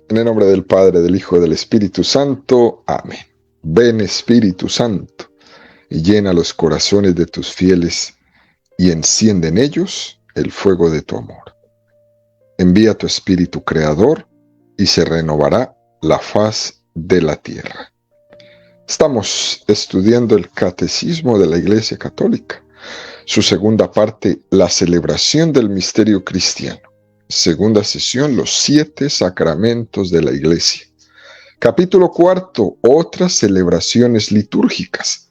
En el nombre del Padre, del Hijo y del Espíritu Santo. Amén. Ven, Espíritu Santo, y llena los corazones de tus fieles, y enciende en ellos el fuego de tu amor. Envía tu Espíritu Creador, y se renovará la faz de la tierra. Estamos estudiando el Catecismo de la Iglesia Católica. Su segunda parte, la celebración del misterio cristiano. Segunda sesión, los 7 sacramentos de la Iglesia. Capítulo 4, otras celebraciones litúrgicas.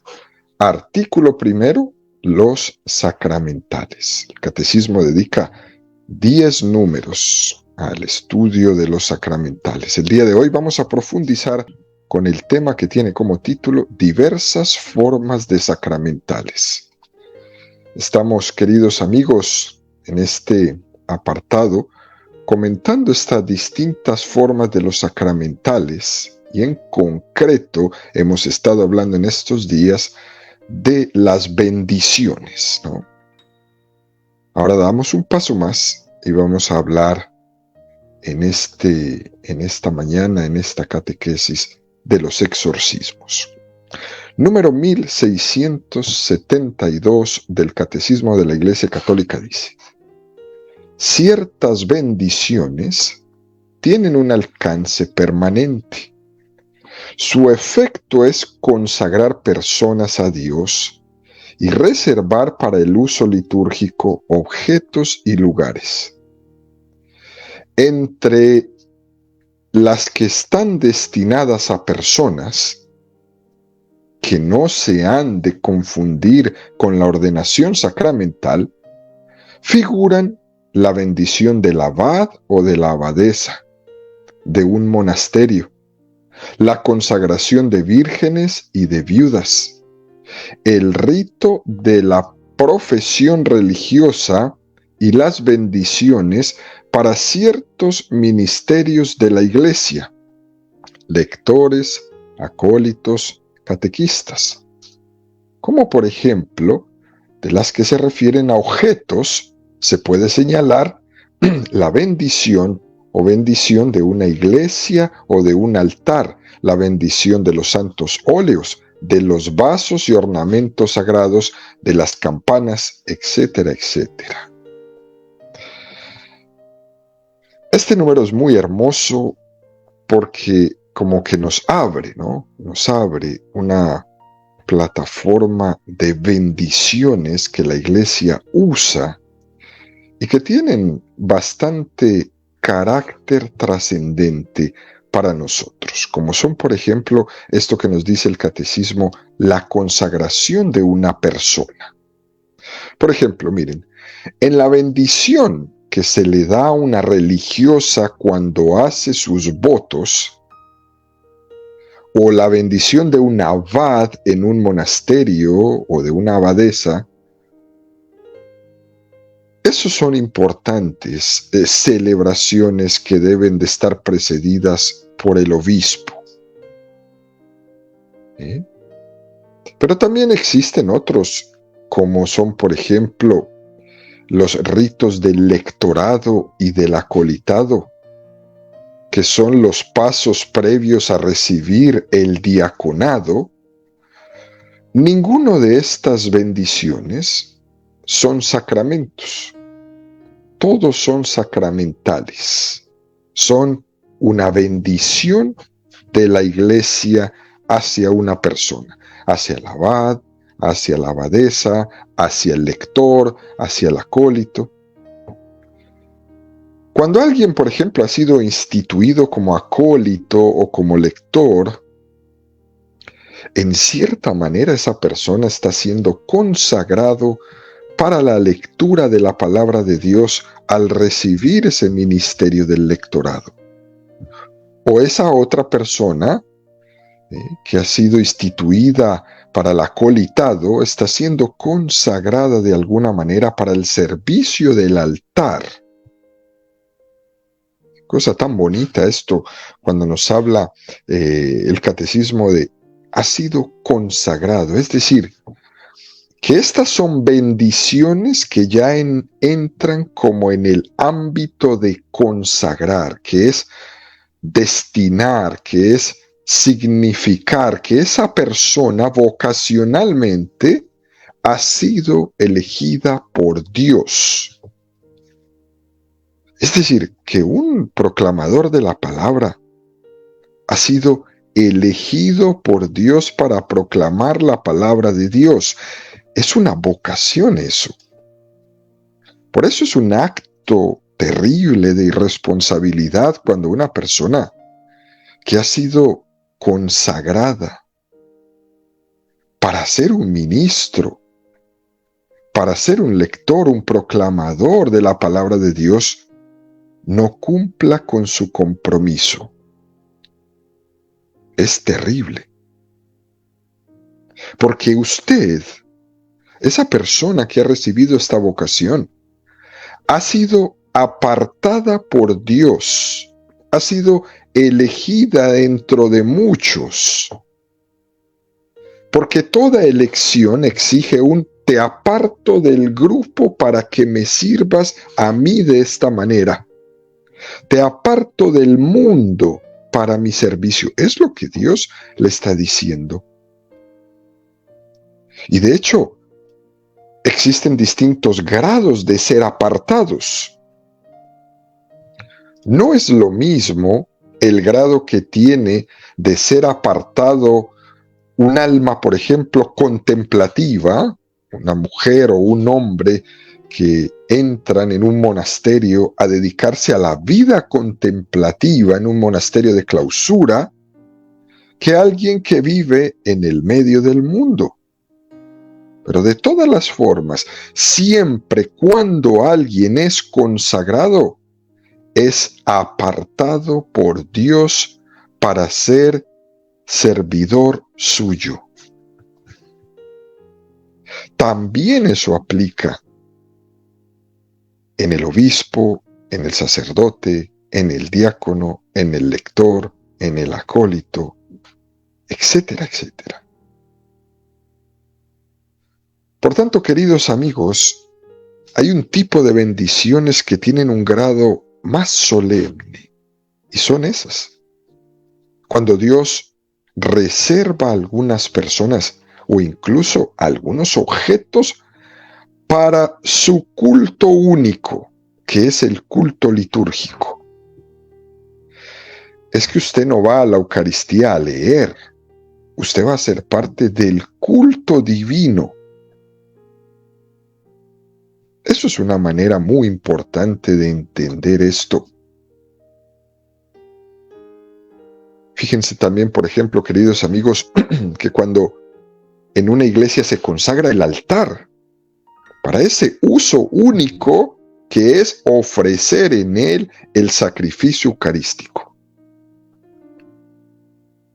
Artículo 1, los sacramentales. El Catecismo dedica 10 números al estudio de los sacramentales. El día de hoy vamos a profundizar con el tema que tiene como título diversas formas de sacramentales. Estamos, queridos amigos, en este apartado comentando estas distintas formas de los sacramentales, y en concreto hemos estado hablando en estos días de las bendiciones, ¿no? Ahora damos un paso más y vamos a hablar en esta mañana, en esta catequesis, de los exorcismos. Número 1672 del Catecismo de la Iglesia Católica dice: ciertas bendiciones tienen un alcance permanente. Su efecto es consagrar personas a Dios y reservar para el uso litúrgico objetos y lugares. Entre las que están destinadas a personas que no se han de confundir con la ordenación sacramental, figuran la bendición del abad o de la abadesa, de un monasterio, la consagración de vírgenes y de viudas, el rito de la profesión religiosa y las bendiciones para ciertos ministerios de la Iglesia, lectores, acólitos, catequistas, como por ejemplo, de las que se refieren a objetos, se puede señalar la bendición o bendición de una iglesia o de un altar, la bendición de los santos óleos, de los vasos y ornamentos sagrados, de las campanas, etcétera, etcétera. Este número es muy hermoso porque como que nos abre, ¿no? Nos abre una plataforma de bendiciones que la iglesia usa y que tienen bastante carácter trascendente para nosotros, como son, por ejemplo, esto que nos dice el catecismo, la consagración de una persona. Por ejemplo, miren, en la bendición que se le da a una religiosa cuando hace sus votos, o la bendición de un abad en un monasterio o de una abadesa, esos son importantes celebraciones que deben de estar precedidas por el obispo. Pero también existen otros, como son, por ejemplo, los ritos del lectorado y del acolitado, que son los pasos previos a recibir el diaconado. Ninguno de estas bendiciones son sacramentos. Todos son sacramentales. Son una bendición de la iglesia hacia una persona, hacia el abad, hacia la abadesa, hacia el lector, hacia el acólito. Cuando alguien, por ejemplo, ha sido instituido como acólito o como lector, en cierta manera esa persona está siendo consagrado para la lectura de la palabra de Dios al recibir ese ministerio del lectorado. O esa otra persona que ha sido instituida para el acolitado está siendo consagrada de alguna manera para el servicio del altar. Cosa tan bonita esto cuando nos habla el catecismo de ha sido consagrado, es decir, que estas son bendiciones que ya entran como en el ámbito de consagrar, que es destinar, que es significar que esa persona vocacionalmente ha sido elegida por Dios. Es decir, que un proclamador de la palabra ha sido elegido por Dios para proclamar la palabra de Dios. Es una vocación eso. Por eso es un acto terrible de irresponsabilidad cuando una persona que ha sido consagrada para ser un ministro, para ser un lector, un proclamador de la palabra de Dios, no cumpla con su compromiso. Es terrible. Porque usted, esa persona que ha recibido esta vocación, ha sido apartada por Dios, ha sido elegida dentro de muchos. Porque toda elección exige un te aparto del grupo para que me sirvas a mí de esta manera. Te aparto del mundo para mi servicio. Es lo que Dios le está diciendo. Y de hecho, existen distintos grados de ser apartados. No es lo mismo el grado que tiene de ser apartado un alma, por ejemplo, contemplativa, una mujer o un hombre que entran en un monasterio a dedicarse a la vida contemplativa en un monasterio de clausura, que alguien que vive en el medio del mundo. Pero de todas las formas, siempre cuando alguien es consagrado, es apartado por Dios para ser servidor suyo. También eso aplica en el obispo, en el sacerdote, en el diácono, en el lector, en el acólito, etcétera, etcétera. Por tanto, queridos amigos, hay un tipo de bendiciones que tienen un grado más solemne, y son esas. Cuando Dios reserva a algunas personas o incluso algunos objetos para su culto único, que es el culto litúrgico. Es que usted no va a la Eucaristía a leer, usted va a ser parte del culto divino. Eso es una manera muy importante de entender esto. Fíjense también, por ejemplo, queridos amigos, que cuando en una iglesia se consagra el altar, para ese uso único que es ofrecer en él el sacrificio eucarístico.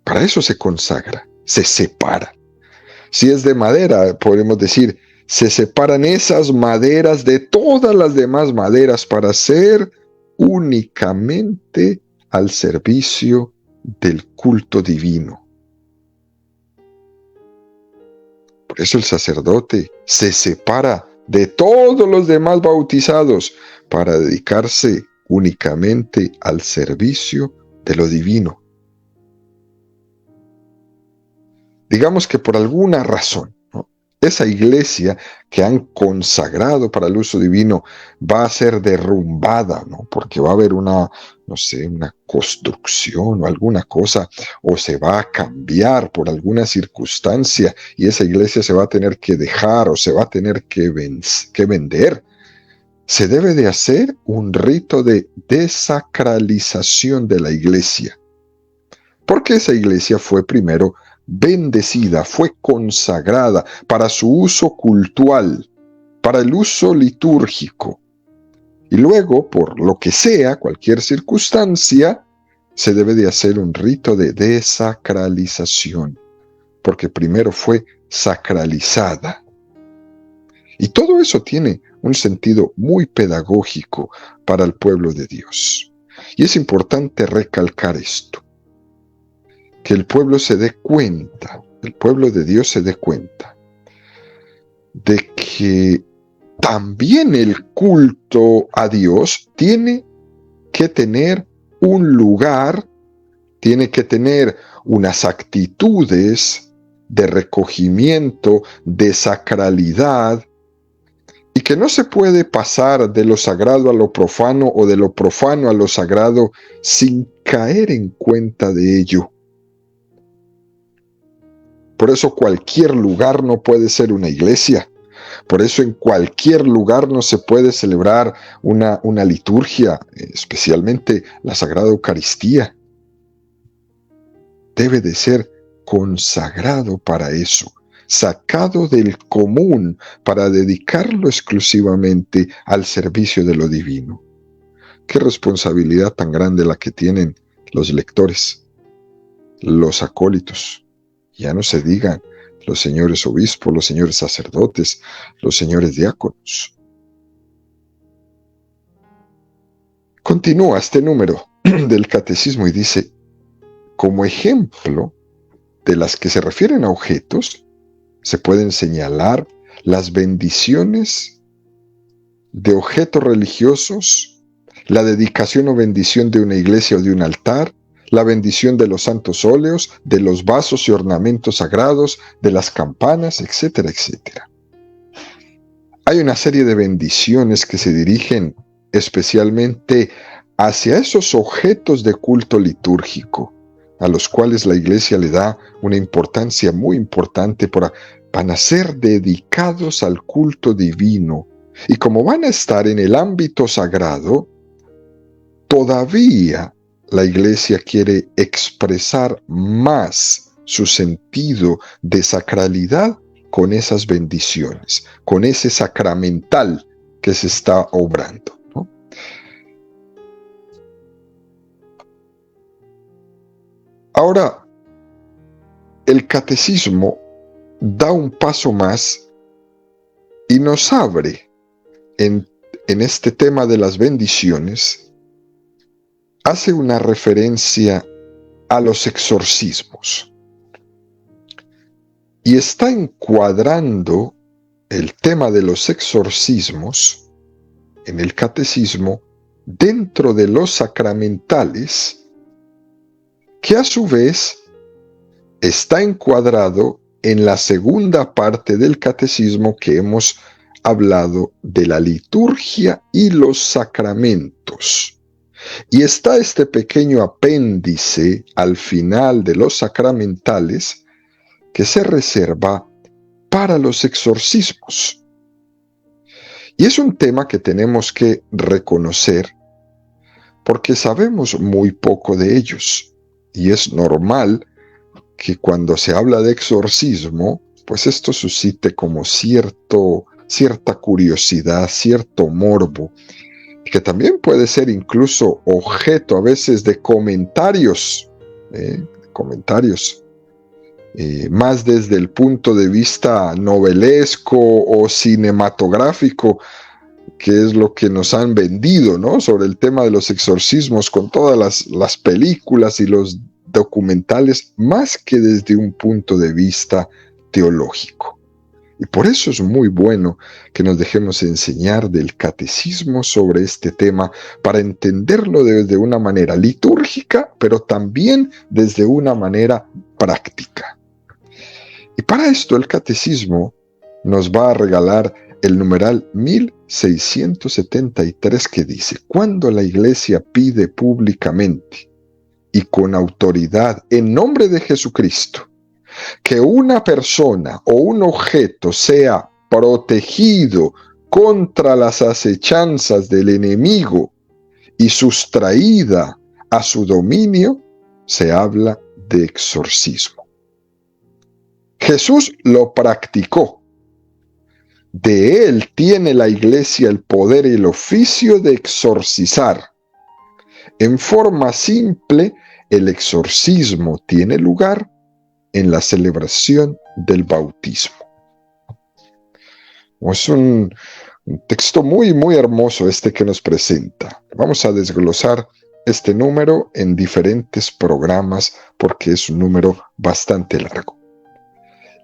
Para eso se consagra, se separa. Si es de madera, podemos decir, se separan esas maderas de todas las demás maderas para ser únicamente al servicio del culto divino. Por eso el sacerdote se separa de todos los demás bautizados para dedicarse únicamente al servicio de lo divino. Digamos que por alguna razón, ¿no?, esa iglesia que han consagrado para el uso divino va a ser derrumbada, ¿no?, porque va a haber una construcción o alguna cosa, o se va a cambiar por alguna circunstancia y esa iglesia se va a tener que dejar o se va a tener que vender. Se debe de hacer un rito de desacralización de la iglesia, porque esa iglesia fue primero bendecida, fue consagrada para su uso cultual, para el uso litúrgico. Y luego, por lo que sea, cualquier circunstancia, se debe de hacer un rito de desacralización, porque primero fue sacralizada. Y todo eso tiene un sentido muy pedagógico para el pueblo de Dios. Y es importante recalcar esto, que el pueblo se dé cuenta, el pueblo de Dios se dé cuenta de que también el culto a Dios tiene que tener un lugar tiene que tener unas actitudes de recogimiento, de sacralidad, y que no se puede pasar de lo sagrado a lo profano o de lo profano a lo sagrado sin caer en cuenta de ello. Por eso cualquier lugar no puede ser una iglesia. Por eso en cualquier lugar no se puede celebrar una liturgia, especialmente la Sagrada Eucaristía. Debe de ser consagrado para eso, sacado del común para dedicarlo exclusivamente al servicio de lo divino. Qué responsabilidad tan grande la que tienen los lectores, los acólitos, ya no se digan los señores obispos, los señores sacerdotes, los señores diáconos. Continúa este número del catecismo y dice, como ejemplo de las que se refieren a objetos, se pueden señalar las bendiciones de objetos religiosos, la dedicación o bendición de una iglesia o de un altar, la bendición de los santos óleos, de los vasos y ornamentos sagrados, de las campanas, etcétera, etcétera. Hay una serie de bendiciones que se dirigen especialmente hacia esos objetos de culto litúrgico, a los cuales la Iglesia le da una importancia muy importante van a ser dedicados al culto divino. Y como van a estar en el ámbito sagrado, todavía la Iglesia quiere expresar más su sentido de sacralidad con esas bendiciones, con ese sacramental que se está obrando, ¿no? Ahora, el catecismo da un paso más y nos abre en este tema de las bendiciones, hace una referencia a los exorcismos y está encuadrando el tema de los exorcismos en el catecismo dentro de los sacramentales, que a su vez está encuadrado en la segunda parte del catecismo que hemos hablado de la liturgia y los sacramentos. Y está este pequeño apéndice al final de los sacramentales que se reserva para los exorcismos. Y es un tema que tenemos que reconocer porque sabemos muy poco de ellos. Y es normal que cuando se habla de exorcismo, pues esto suscite como cierta curiosidad, cierto morbo, que también puede ser incluso objeto a veces de comentarios, más desde el punto de vista novelesco o cinematográfico, que es lo que nos han vendido, ¿no?, sobre el tema de los exorcismos con todas las películas y los documentales, más que desde un punto de vista teológico. Y por eso es muy bueno que nos dejemos enseñar del catecismo sobre este tema para entenderlo desde una manera litúrgica, pero también desde una manera práctica. Y para esto el catecismo nos va a regalar el numeral 1673 que dice: cuando la Iglesia pide públicamente y con autoridad en nombre de Jesucristo que una persona o un objeto sea protegido contra las acechanzas del enemigo y sustraída a su dominio, se habla de exorcismo. Jesús lo practicó. De él tiene la Iglesia el poder y el oficio de exorcizar. En forma simple, el exorcismo tiene lugar en la celebración del bautismo. Es un texto muy, muy hermoso este que nos presenta. Vamos a desglosar este número en diferentes programas porque es un número bastante largo.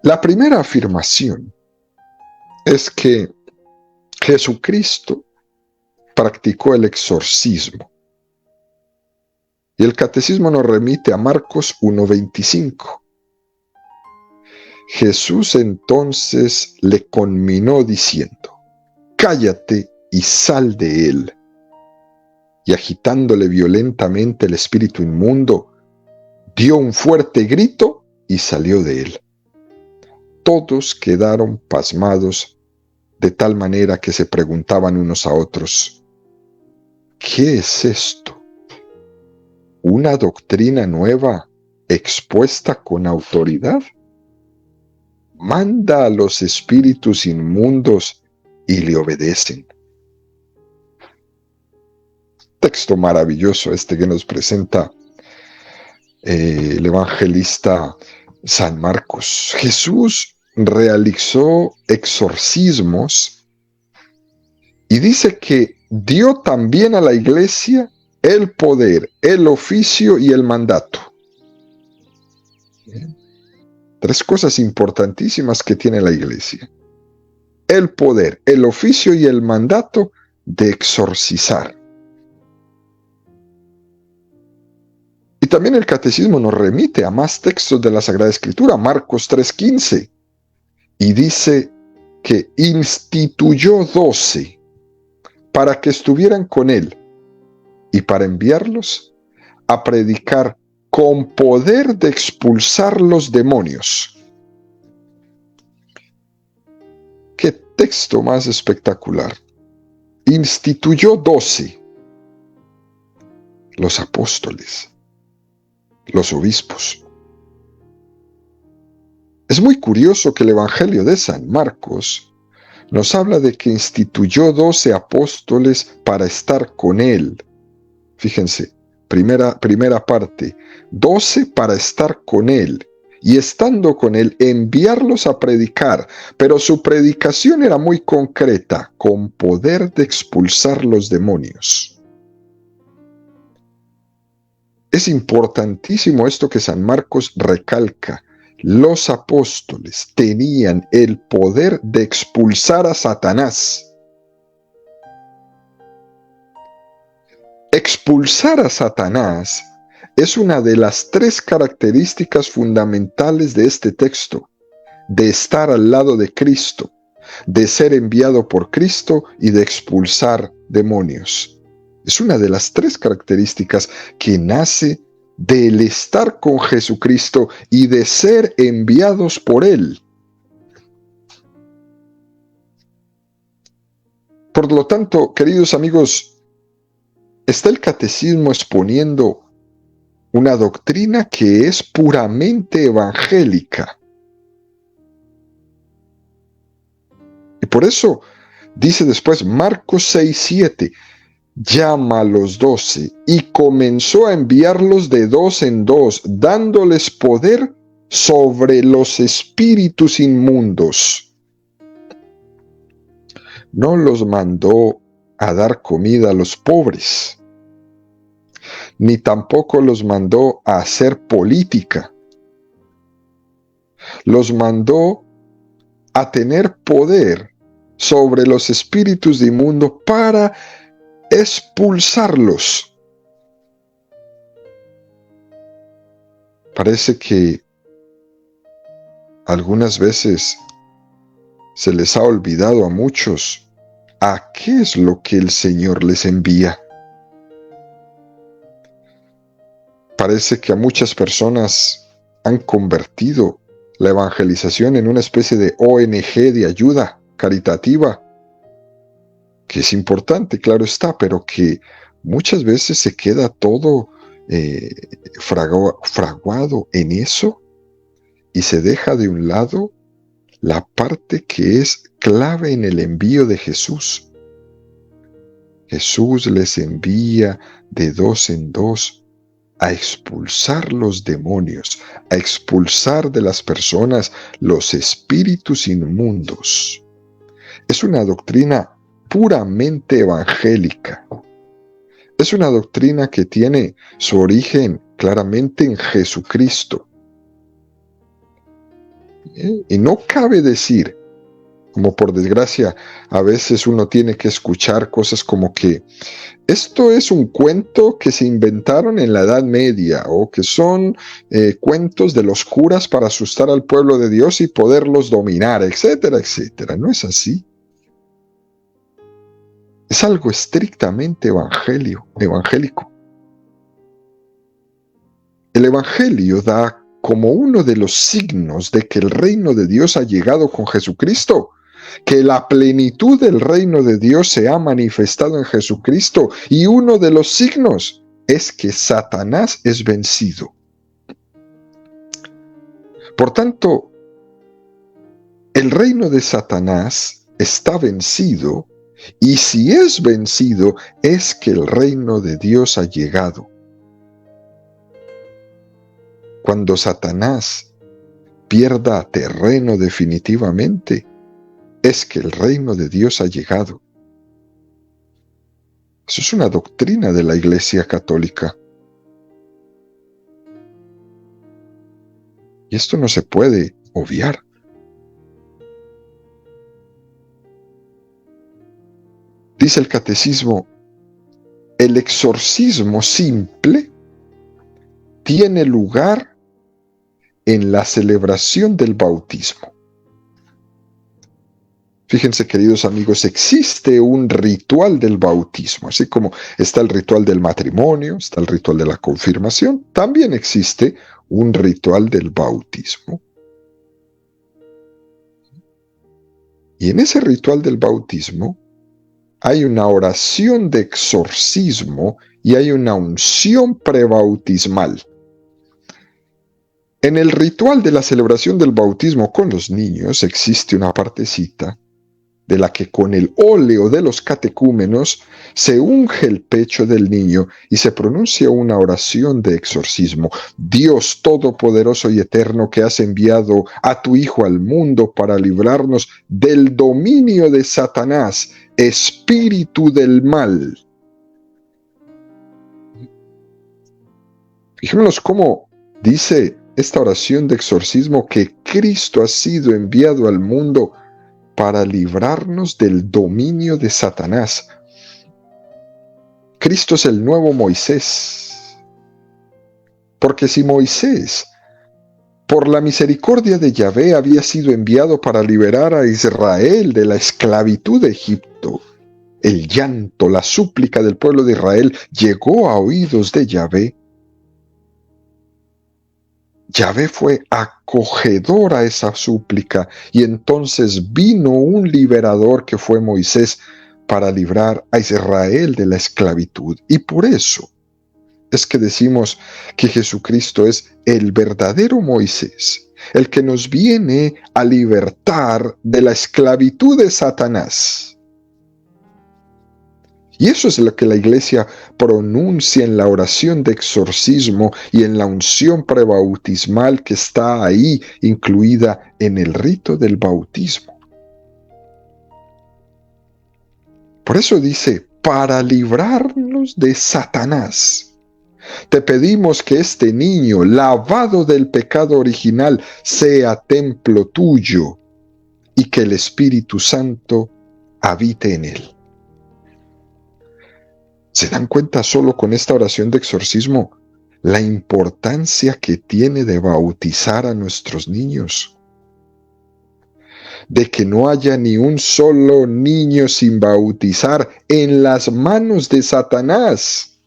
La primera afirmación es que Jesucristo practicó el exorcismo. Y el catecismo nos remite a Marcos 1:25. Jesús entonces le conminó diciendo: cállate y sal de él. Y agitándole violentamente el espíritu inmundo, dio un fuerte grito y salió de él. Todos quedaron pasmados, de tal manera que se preguntaban unos a otros: ¿qué es esto? ¿Una doctrina nueva expuesta con autoridad? Manda a los espíritus inmundos y le obedecen. Texto maravilloso este que nos presenta el evangelista San Marcos. Jesús realizó exorcismos y dice que dio también a la iglesia el poder, el oficio y el mandato. Tres cosas importantísimas que tiene la iglesia: el poder, el oficio y el mandato de exorcizar. Y también el catecismo nos remite a más textos de la Sagrada Escritura, Marcos 3:15, y dice que instituyó 12 para que estuvieran con él y para enviarlos a predicar con poder de expulsar los demonios. ¡Qué texto más espectacular! Instituyó 12, los apóstoles, los obispos. Es muy curioso que el Evangelio de San Marcos nos habla de que instituyó 12 apóstoles para estar con él. Fíjense, primera parte, 12 para estar con él, y estando con él, enviarlos a predicar, pero su predicación era muy concreta, con poder de expulsar los demonios. Es importantísimo esto que San Marcos recalca. Los apóstoles tenían el poder de expulsar a Satanás. Expulsar a Satanás es una de las tres características fundamentales de este texto: de estar al lado de Cristo, de ser enviado por Cristo y de expulsar demonios. Es una de las tres características que nace del estar con Jesucristo y de ser enviados por Él. Por lo tanto, queridos amigos, está el catecismo exponiendo una doctrina que es puramente evangélica. Y por eso dice después Marcos 6:7, llama a los 12 y comenzó a enviarlos de dos en dos, dándoles poder sobre los espíritus inmundos. No los mandó a dar comida a los pobres, ni tampoco los mandó a hacer política. Los mandó a tener poder sobre los espíritus inmundos para expulsarlos. Parece que algunas veces se les ha olvidado a muchos a qué es lo que el Señor les envía. Parece que a muchas personas han convertido la evangelización en una especie de ONG de ayuda caritativa, que es importante, claro está, pero que muchas veces se queda todo fraguado en eso y se deja de un lado la parte que es clave en el envío de Jesús. Jesús les envía de dos en dos a expulsar los demonios, a expulsar de las personas los espíritus inmundos. Es una doctrina puramente evangélica. Es una doctrina que tiene su origen claramente en Jesucristo. Y no cabe decir Como por desgracia, a veces uno tiene que escuchar cosas como que esto es un cuento que se inventaron en la Edad Media o que son cuentos de los curas para asustar al pueblo de Dios y poderlos dominar, etcétera, etcétera. No es así. Es algo estrictamente evangélico. El Evangelio da como uno de los signos de que el reino de Dios ha llegado con Jesucristo, que la plenitud del reino de Dios se ha manifestado en Jesucristo, y uno de los signos es que Satanás es vencido. Por tanto, el reino de Satanás está vencido, y si es vencido, es que el reino de Dios ha llegado. Cuando Satanás pierda terreno definitivamente, es que el reino de Dios ha llegado. Eso es una doctrina de la Iglesia Católica. Y esto no se puede obviar. Dice el catecismo, el exorcismo simple tiene lugar en la celebración del bautismo. Fíjense, queridos amigos, existe un ritual del bautismo, así como está el ritual del matrimonio, está el ritual de la confirmación, también existe un ritual del bautismo. Y en ese ritual del bautismo hay una oración de exorcismo y hay una unción prebautismal. En el ritual de la celebración del bautismo con los niños existe una partecita de la que con el óleo de los catecúmenos se unge el pecho del niño y se pronuncia una oración de exorcismo. Dios Todopoderoso y Eterno, que has enviado a tu Hijo al mundo para librarnos del dominio de Satanás, espíritu del mal. Fijémonos cómo dice esta oración de exorcismo que Cristo ha sido enviado al mundo para librarnos del dominio de Satanás. Cristo es el nuevo Moisés. Porque si Moisés, por la misericordia de Yahvé, había sido enviado para liberar a Israel de la esclavitud de Egipto, el llanto, la súplica del pueblo de Israel llegó a oídos de Yahvé. Yahvé fue acogedor a esa súplica y entonces vino un liberador que fue Moisés para librar a Israel de la esclavitud. Y por eso es que decimos que Jesucristo es el verdadero Moisés, el que nos viene a libertar de la esclavitud de Satanás. Y eso es lo que la Iglesia pronuncia en la oración de exorcismo y en la unción prebautismal que está ahí incluida en el rito del bautismo. Por eso dice, para librarnos de Satanás, te pedimos que este niño, lavado del pecado original, sea templo tuyo y que el Espíritu Santo habite en él. ¿Se dan cuenta solo con esta oración de exorcismo la importancia que tiene de bautizar a nuestros niños? De que no haya ni un solo niño sin bautizar en las manos de Satanás.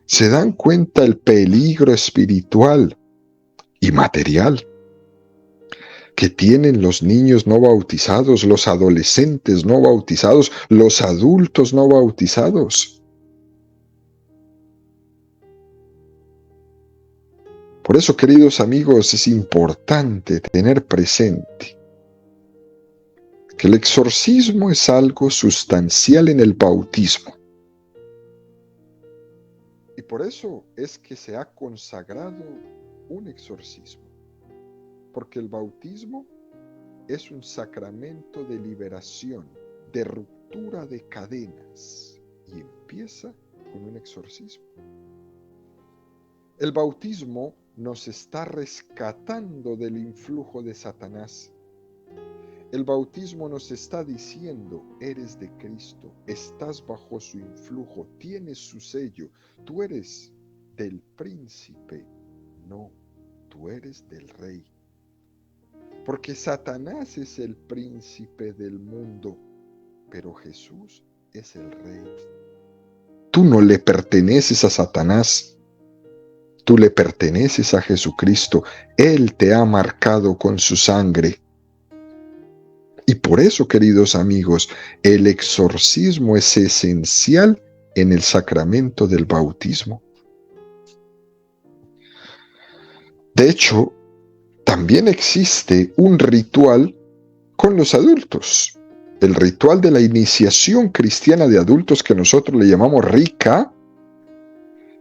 ¿Se dan cuenta el peligro espiritual y material que tienen los niños no bautizados, los adolescentes no bautizados, los adultos no bautizados? Por eso, queridos amigos, es importante tener presente que el exorcismo es algo sustancial en el bautismo. Y por eso es que se ha consagrado un exorcismo. Porque el bautismo es un sacramento de liberación, de ruptura de cadenas, y empieza con un exorcismo. El bautismo nos está rescatando del influjo de Satanás. El bautismo nos está diciendo, eres de Cristo, estás bajo su influjo, tienes su sello, tú eres del príncipe, no, tú eres del rey. Porque Satanás es el príncipe del mundo, pero Jesús es el rey. Tú no le perteneces a Satanás, tú le perteneces a Jesucristo. Él te ha marcado con su sangre. Y por eso, queridos amigos, el exorcismo es esencial en el sacramento del bautismo. De hecho, también existe un ritual con los adultos. El ritual de la iniciación cristiana de adultos, que nosotros le llamamos rica,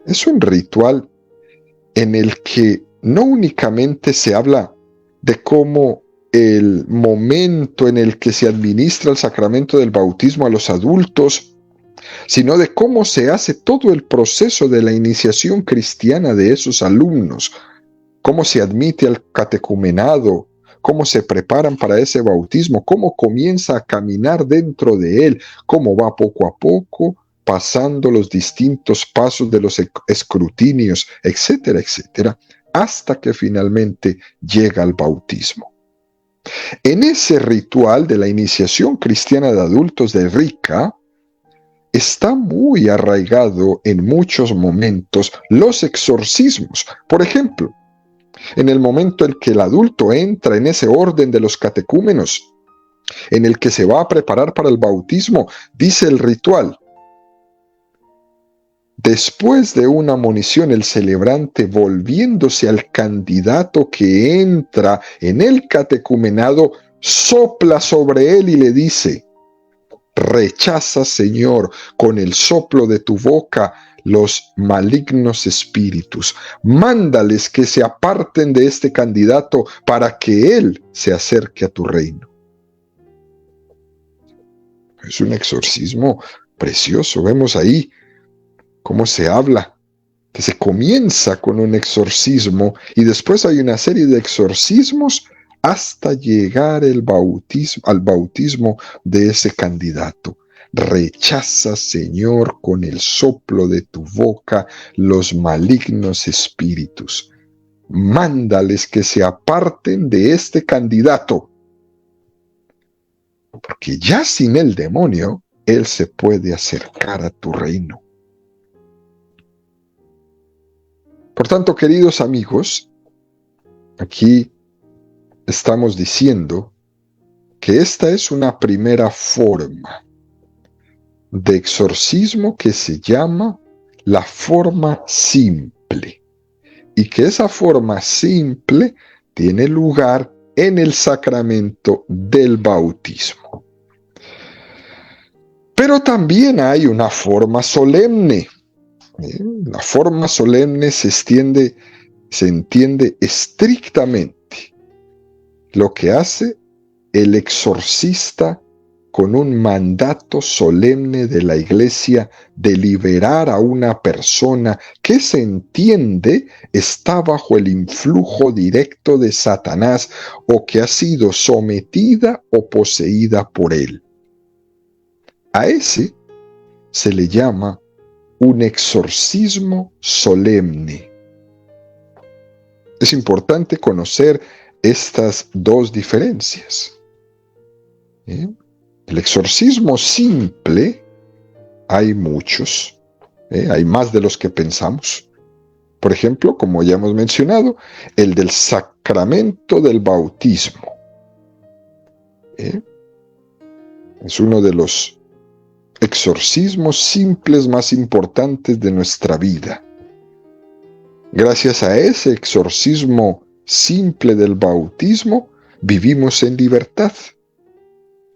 es un ritual en el que no únicamente se habla de cómo el momento en el que se administra el sacramento del bautismo a los adultos, sino de cómo se hace todo el proceso de la iniciación cristiana de esos alumnos, cómo se admite al catecumenado, cómo se preparan para ese bautismo, cómo comienza a caminar dentro de él, cómo va poco a poco pasando los distintos pasos de los escrutinios, etcétera, etcétera, hasta que finalmente llega al bautismo. En ese ritual de la iniciación cristiana de adultos de Rica, está muy arraigado en muchos momentos los exorcismos. Por ejemplo, en el momento en que el adulto entra en ese orden de los catecúmenos, en el que se va a preparar para el bautismo, dice el ritual: después de una monición, el celebrante, volviéndose al candidato que entra en el catecumenado, sopla sobre él y le dice: rechaza, Señor, con el soplo de tu boca los malignos espíritus. Mándales que se aparten de este candidato para que él se acerque a tu reino. Es un exorcismo precioso. Vemos ahí cómo se habla, que se comienza con un exorcismo y después hay una serie de exorcismos hasta llegar al bautismo de ese candidato. Rechaza, Señor, con el soplo de tu boca los malignos espíritus. Mándales que se aparten de este candidato, porque ya sin el demonio, él se puede acercar a tu reino. Por tanto, queridos amigos, aquí estamos diciendo que esta es una primera forma de exorcismo que se llama la forma simple, y que esa forma simple tiene lugar en el sacramento del bautismo. Pero también hay una forma solemne. La forma solemne se entiende estrictamente lo que hace el exorcista con un mandato solemne de la Iglesia de liberar a una persona que se entiende está bajo el influjo directo de Satanás o que ha sido sometida o poseída por él. A ese se le llama un exorcismo solemne. Es importante conocer estas dos diferencias. El exorcismo simple, hay muchos, hay más de los que pensamos. Por ejemplo, como ya hemos mencionado, el del sacramento del bautismo. Es uno de los exorcismos simples más importantes de nuestra vida. Gracias a ese exorcismo simple del bautismo, vivimos en libertad.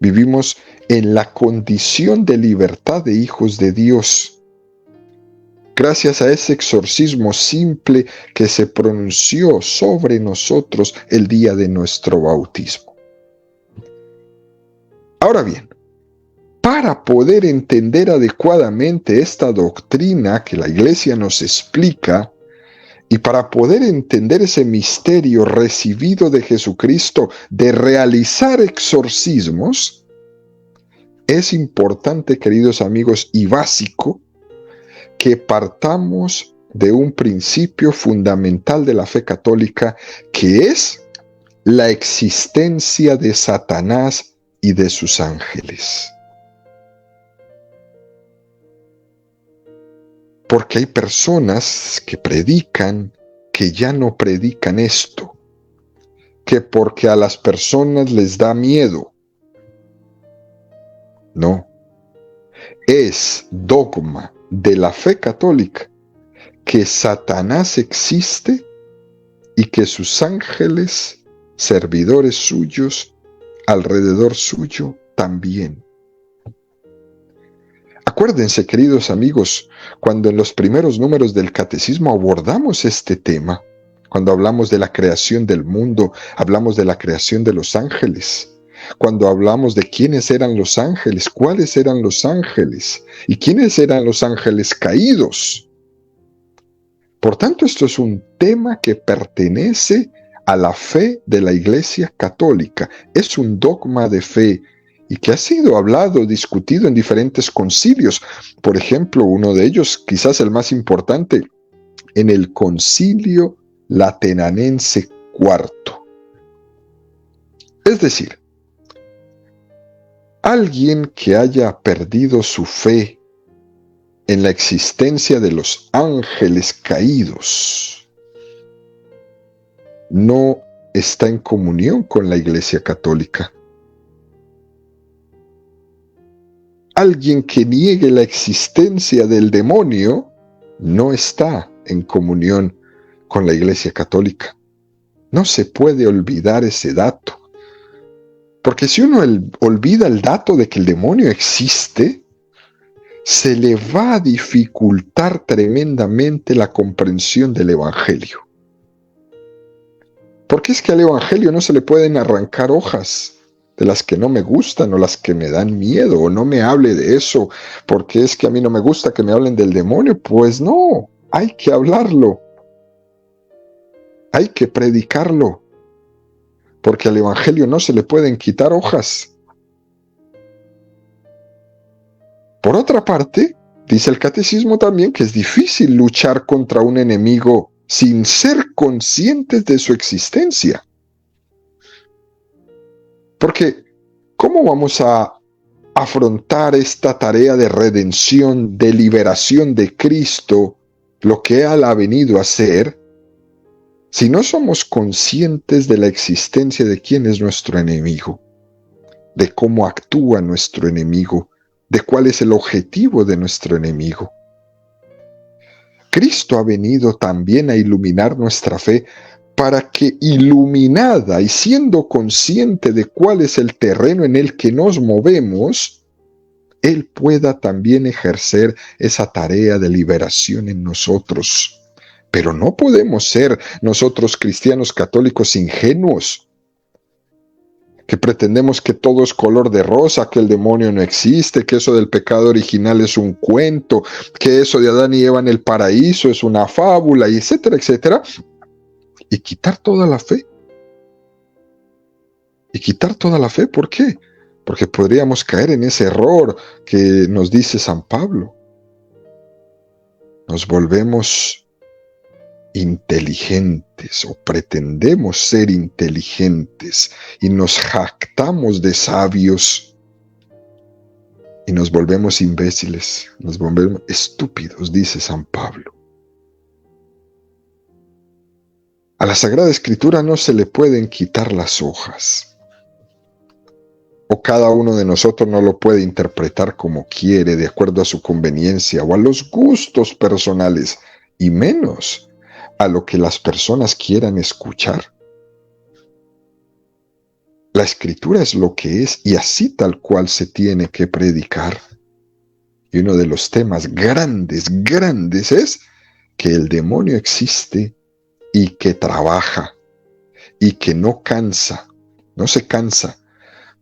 Vivimos en la condición de libertad de hijos de Dios. Gracias a ese exorcismo simple que se pronunció sobre nosotros el día de nuestro bautismo. Ahora bien, para poder entender adecuadamente esta doctrina que la Iglesia nos explica, Y para poder entender ese misterio recibido de Jesucristo de realizar exorcismos, es importante, queridos amigos, y básico, que partamos de un principio fundamental de la fe católica, que es la existencia de Satanás y de sus ángeles. Porque hay personas que predican que ya no predican esto, que porque a las personas les da miedo. No, es dogma de la fe católica que Satanás existe y que sus ángeles, servidores suyos, alrededor suyo también. Acuérdense, queridos amigos, cuando en los primeros números del Catecismo abordamos este tema, cuando hablamos de la creación del mundo, hablamos de la creación de los ángeles. Cuando hablamos de quiénes eran los ángeles, cuáles eran los ángeles y quiénes eran los ángeles caídos. Por tanto, esto es un tema que pertenece a la fe de la Iglesia Católica. Es un dogma de fe y que ha sido hablado, discutido en diferentes concilios. Por ejemplo, uno de ellos, quizás el más importante, en el Concilio Lateranense IV. Es decir, alguien que haya perdido su fe en la existencia de los ángeles caídos no está en comunión con la Iglesia Católica. Alguien que niegue la existencia del demonio no está en comunión con la Iglesia Católica. No se puede olvidar ese dato. Porque si uno olvida el dato de que el demonio existe, se le va a dificultar tremendamente la comprensión del Evangelio. Porque es que al Evangelio no se le pueden arrancar hojas de las que no me gustan o las que me dan miedo, o no me hable de eso, porque es que a mí no me gusta que me hablen del demonio. Pues no, hay que hablarlo. Hay que predicarlo. Porque al Evangelio no se le pueden quitar hojas. Por otra parte, dice el Catecismo también que es difícil luchar contra un enemigo sin ser conscientes de su existencia. Porque, ¿cómo vamos a afrontar esta tarea de redención, de liberación de Cristo, lo que Él ha venido a hacer, si no somos conscientes de la existencia de quién es nuestro enemigo, de cómo actúa nuestro enemigo, de cuál es el objetivo de nuestro enemigo? Cristo ha venido también a iluminar nuestra fe para que, iluminada y siendo consciente de cuál es el terreno en el que nos movemos, Él pueda también ejercer esa tarea de liberación en nosotros. Pero no podemos ser nosotros cristianos católicos ingenuos, que pretendemos que todo es color de rosa, que el demonio no existe, que eso del pecado original es un cuento, que eso de Adán y Eva en el paraíso es una fábula, y etcétera, etcétera, y quitar toda la fe. Y quitar toda la fe, ¿por qué? Porque podríamos caer en ese error que nos dice San Pablo. Nos volvemos inteligentes o pretendemos ser inteligentes y nos jactamos de sabios y nos volvemos imbéciles, nos volvemos estúpidos, dice San Pablo. A la Sagrada Escritura no se le pueden quitar las hojas, o cada uno de nosotros no lo puede interpretar como quiere, de acuerdo a su conveniencia o a los gustos personales, y menos a lo que las personas quieran escuchar. La Escritura es lo que es y así tal cual se tiene que predicar. Y uno de los temas grandes es que el demonio existe y que trabaja y que no se cansa,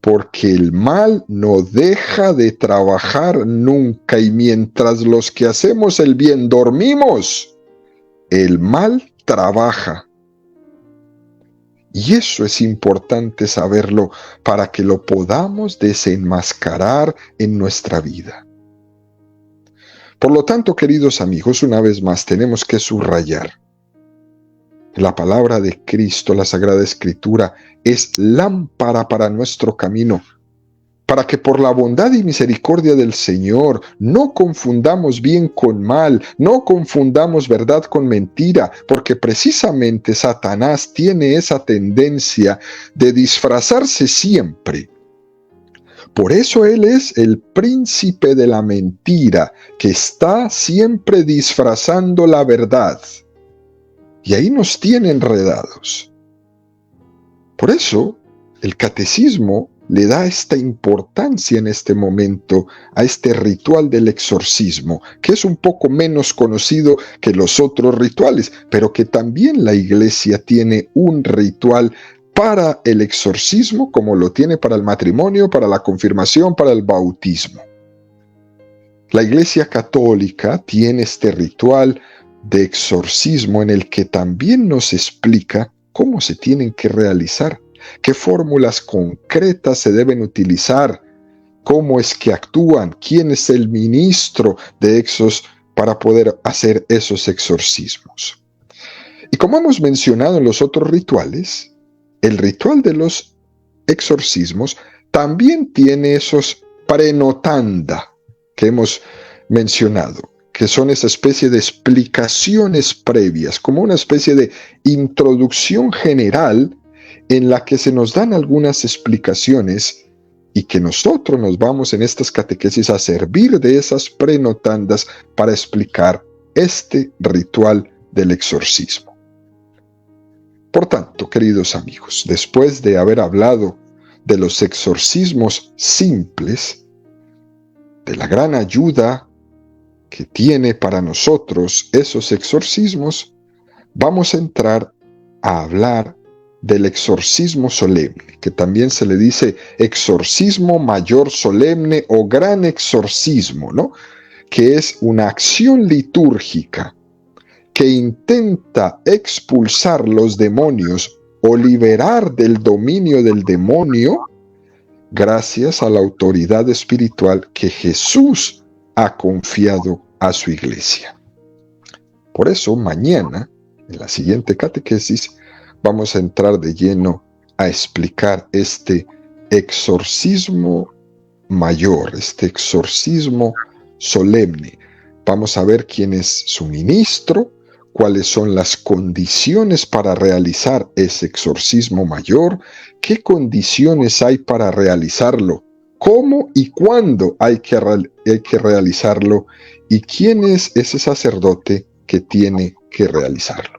porque el mal no deja de trabajar nunca, y mientras los que hacemos el bien dormimos, el mal trabaja. Y eso es importante saberlo para que lo podamos desenmascarar en nuestra vida. Por lo tanto, queridos amigos, una vez más tenemos que subrayar: la palabra de Cristo, la Sagrada Escritura, es lámpara para nuestro camino, para que por la bondad y misericordia del Señor no confundamos bien con mal, no confundamos verdad con mentira, porque precisamente Satanás tiene esa tendencia de disfrazarse siempre. Por eso él es el príncipe de la mentira, que está siempre disfrazando la verdad. Y ahí nos tiene enredados. Por eso el catecismo le da esta importancia en este momento a este ritual del exorcismo, que es un poco menos conocido que los otros rituales, pero que también la Iglesia tiene un ritual para el exorcismo, como lo tiene para el matrimonio, para la confirmación, para el bautismo. La Iglesia Católica tiene este ritual de exorcismo en el que también nos explica cómo se tienen que realizar, qué fórmulas concretas se deben utilizar, cómo es que actúan, quién es el ministro de esos para poder hacer esos exorcismos. Y como hemos mencionado en los otros rituales, el ritual de los exorcismos también tiene esos prenotanda que hemos mencionado, que son esa especie de explicaciones previas, como una especie de introducción general en la que se nos dan algunas explicaciones y que nosotros nos vamos en estas catequesis a servir de esas prenotandas para explicar este ritual del exorcismo. Por tanto, queridos amigos, después de haber hablado de los exorcismos simples, de la gran ayuda que tiene para nosotros esos exorcismos, vamos a entrar a hablar del exorcismo solemne, que también se le dice exorcismo mayor solemne o gran exorcismo, ¿no? Que es una acción litúrgica que intenta expulsar los demonios o liberar del dominio del demonio gracias a la autoridad espiritual que Jesús ha confiado a su iglesia. Por eso mañana, en la siguiente catequesis, vamos a entrar de lleno a explicar este exorcismo mayor, este exorcismo solemne. Vamos a ver quién es su ministro, cuáles son las condiciones para realizar ese exorcismo mayor, qué condiciones hay para realizarlo, cómo y cuándo hay que realizarlo y quién es ese sacerdote que tiene que realizarlo.